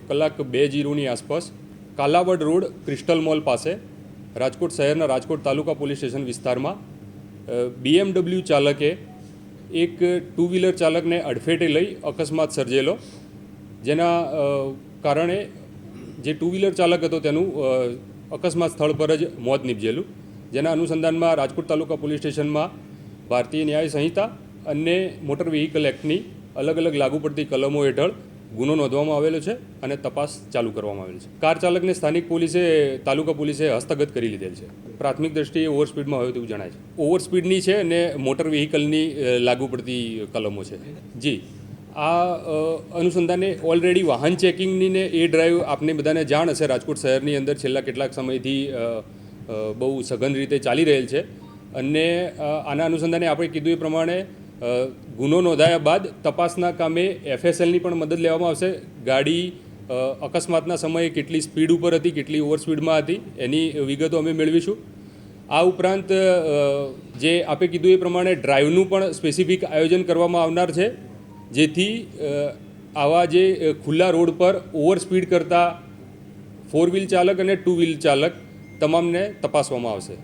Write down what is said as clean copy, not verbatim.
કલાક 2:00 આસપાસ Kalavad road crystal mall પાસે રાજકોટ શહેરના રાજકોટ તાલુકા પોલીસ સ્ટેશન વિસ્તારમાં BMW ચાલકે એક ટુ વ્હીલર ચાલકને અડફેટે લઈ અકસ્માત સર્જેલો, જેના કારણે જે ટુ વ્હીલર ચાલક હતો તેનું અકસ્માત સ્થળ પર જ મોત નીપજેલું, જેના અનુસંધાનમાં રાજકોટ તાલુકા પોલીસ સ્ટેશનમાં ભારતીય ન્યાય સંહિતા અને મોટર વ્હીકલ એક્ટની અલગ અલગ લાગુ પડતી કલમો હેઠળ ગુનો નોંધવામાં આવેલો છે અને તપાસ ચાલુ કરવામાં આવેલ છે. કાર ચાલકને સ્થાનિક પોલીસે તાલુકા પોલીસે હસ્તગત કરી લીધેલ છે. પ્રાથમિક દ્રષ્ટિએ ઓવરસ્પીડમાં હોય તેવું જણાય છે. ઓવરસ્પીડની છે અને મોટર વ્હીકલની લાગુ પડતી કલમો છે. જી, આ અનુસંધાને ઓલરેડી વાહન ચેકિંગની ને એ ડ્રાઈવ આપને બધાને જાણ હશે, રાજકોટ શહેરની અંદર છેલ્લા કેટલાક સમયથી બહુ સઘન રીતે ચાલી રહેલ છે અને આના અનુસંધાને આપણે કીધું એ પ્રમાણે ગુનો નોંધાયા બાદ તપાસના કામે FSLની પણ મદદ લેવામાં આવશે. ગાડી અકસ્માતના સમયે કેટલી સ્પીડ ઉપર હતી, કેટલી ઓવરસ્પીડમાં હતી, એની વિગતો અમે મેળવીશું. આ ઉપરાંત જે આપે કીધું એ પ્રમાણે ડ્રાઈવનું પણ સ્પેસિફિક આયોજન કરવામાં આવનાર છે, જેથી આવા જે ખુલ્લા રોડ પર ઓવરસ્પીડ કરતા 4 વ્હીલ ચાલક અને 2 વ્હીલ ચાલક તમામને તપાસવામાં આવશે.